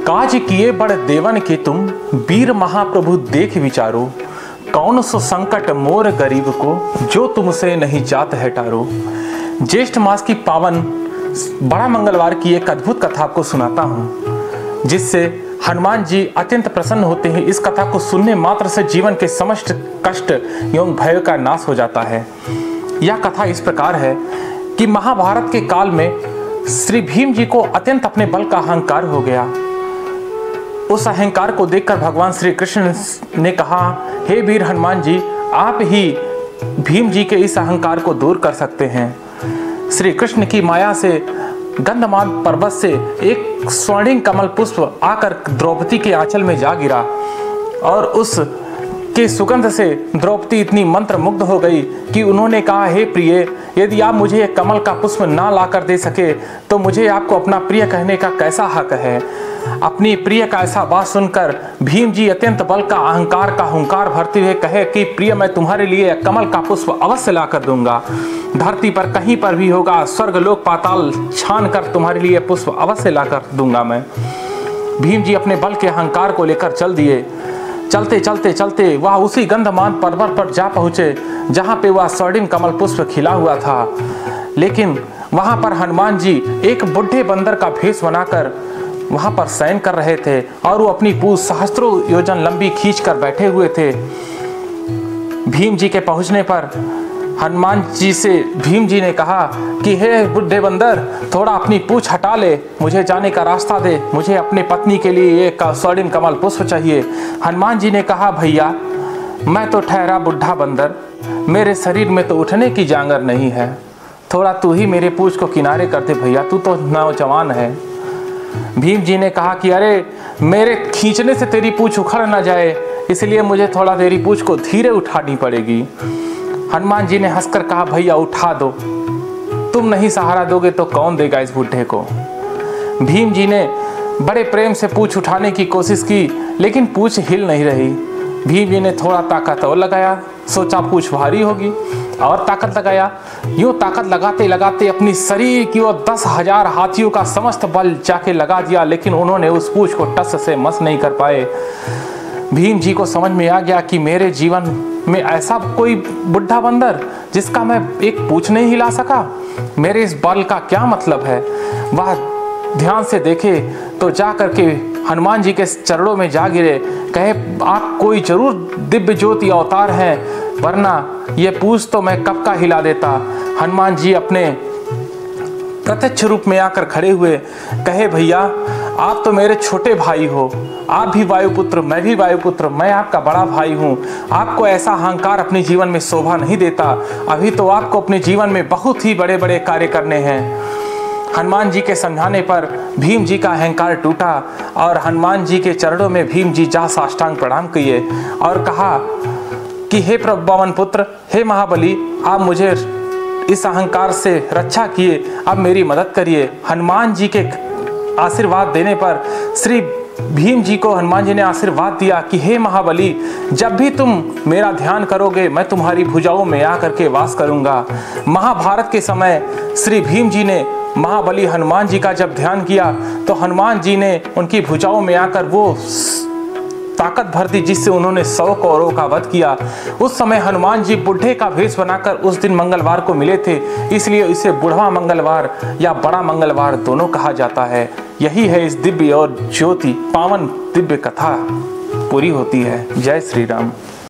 काज किए बड़ देवन के तुम, वीर महाप्रभु देख विचारो। कौन सो संकट मोर गरीब को, जो तुमसे नहीं जात है टारो। ज्येष्ठ मास की पावन बड़ा मंगलवार की एक अद्भुत कथा आपको सुनाता हूँ, जिससे हनुमान जी अत्यंत प्रसन्न होते हैं। इस कथा को सुनने मात्र से जीवन के समस्त कष्ट एवं भय का नाश हो जाता है। यह कथा इस प्रकार है कि महाभारत के काल में श्री भीम जी को अत्यंत अपने बल का अहंकार हो गया। उस अहंकार को देखकर भगवान श्री कृष्ण ने कहा, हे वीर हनुमान जी, आप ही भीम जी के इस अहंकार को दूर कर सकते हैं। श्री कृष्ण की माया से गंधमादन पर्वत से एक स्वर्णिम कमल पुष्प आकर द्रौपदी के आंचल में जा गिरा और उस के सुगंध से द्रौपदी इतनी मंत्र मुग्ध हो गई कि उन्होंने कहा, हे प्रिय, यदि आप मुझे एक कमल का पुष्प ना लाकर दे सके तो मुझे आपको अपना प्रिय कहने का कैसा हक है। अपनी प्रिय का ऐसा बात सुनकर भीम जी अत्यंत बल का अहंकार का हुंकार भरते हुए कहे कि प्रिय, मैं तुम्हारे लिए कमल का पुष्प अवश्य ला कर दूंगा। धरती पर कहीं पर भी होगा, स्वर्ग लोक पाताल छान कर तुम्हारे लिए पुष्प अवश्य ला कर दूंगा मैं। भीम जी अपने बल के अहंकार को लेकर चल दिए। चलते चलते चलते वह उसी गंधमादन पर्वत पर जा पहुँचे जहाँ पे वह स्वर्णिम कमल पुष्प खिला हुआ था। लेकिन वहाँ पर हनुमान जी एक बुढ़े बंदर का भेष बनाकर वहाँ पर शयन कर रहे थे और वो अपनी पूंछ सहस्त्रों योजन लंबी खींच कर बैठे हुए थे। भीम जी के पहुँचने पर हनुमान जी से भीम जी ने कहा कि हे बुढ़े बंदर, थोड़ा अपनी पूंछ हटा ले, मुझे जाने का रास्ता दे, मुझे अपनी पत्नी के लिए एक स्वर्णिम कमल पुष्प चाहिए। हनुमान जी ने कहा, भैया, मैं तो ठहरा बुढ़ा बंदर, मेरे शरीर में तो उठने की जांगर नहीं है, थोड़ा तू ही मेरे पूंछ को किनारे कर दे भैया, तू तो नौजवान है। भीम जी ने कहा कि अरे, मेरे खींचने से तेरी पूंछ उखड़ ना जाए, इसलिए मुझे थोड़ा तेरी पूंछ को धीरे उठानी पड़ेगी। हनुमान जी ने हंसकर कहा, भैया उठा दो, तुम नहीं सहारा दोगे तो कौन देगा इस बूढ़े को। भीम जी ने बड़े प्रेम से पूंछ उठाने की कोशिश की, लेकिन पूंछ हिल नहीं रही। भीम जी ने थोड़ा ताकत और लगाया, सोचा पूंछ भारी होगी, और ताकत लगाया। यूँ ताकत लगाते लगाते अपनी शरीर की ओर 10,000 हाथियों का समस्त बल जाके लगा दिया, लेकिन उन्होंने उस पूंछ को टस से मस नहीं कर पाए। भीम जी को समझ में आ गया कि मेरे जीवन में ऐसा कोई बुढ़ा बंदर जिसका मैं एक पूंछ नहीं हिला सका, मेरे इस बल का क्या मतलब है। वह ध्यान से देखे तो जा करके हनुमान जी के चरणों में जा गिरे, कहे, आप कोई जरूर दिव्य ज्योति अवतार हैं, वरना ये पूंछ तो मैं कब का हिला देता। हनुमान जी अपने प्रत्यक्ष रूप में आकर खड़े हुए, कहे, भैया, आप तो मेरे छोटे भाई हो, आप भी वायुपुत्र, मैं भी वायुपुत्र, मैं आपका बड़ा भाई हूँ। आपको ऐसा अहंकार अपने जीवन में शोभा नहीं देता, अभी तो आपको अपने जीवन में बहुत ही बड़े बड़े कार्य करने हैं। हनुमान जी के समझाने पर भीम जी का अहंकार टूटा और हनुमान जी के चरणों में भीम जी जा साष्टांग प्रणाम किए और कहा कि हे प्रभुवन पुत्र, हे महाबली, आप मुझे इस अहंकार से रक्षा किए, अब मेरी मदद करिए। हनुमान जी के आशीर्वाद देने पर श्री भीम जी को हनुमान जी ने आशीर्वाद दिया कि हे महाबली, जब भी तुम मेरा ध्यान करोगे मैं तुम्हारी भुजाओं में आकर के वास करूंगा। महाभारत के समय श्री भीम जी ने महाबली हनुमान जी का जब ध्यान किया तो हनुमान जी ने उनकी भुजाओं में आकर वो ताकत भर दी जिससे उन्होंने 100 कौरवों का वध किया। उस समय हनुमान जी बुढ़े का भेष बनाकर उस दिन मंगलवार को मिले थे, इसलिए इसे बुढ़वा मंगलवार या बड़ा मंगलवार दोनों कहा जाता है। यही है इस दिव्य और ज्योति पावन दिव्य कथा पूरी होती है। जय श्री राम।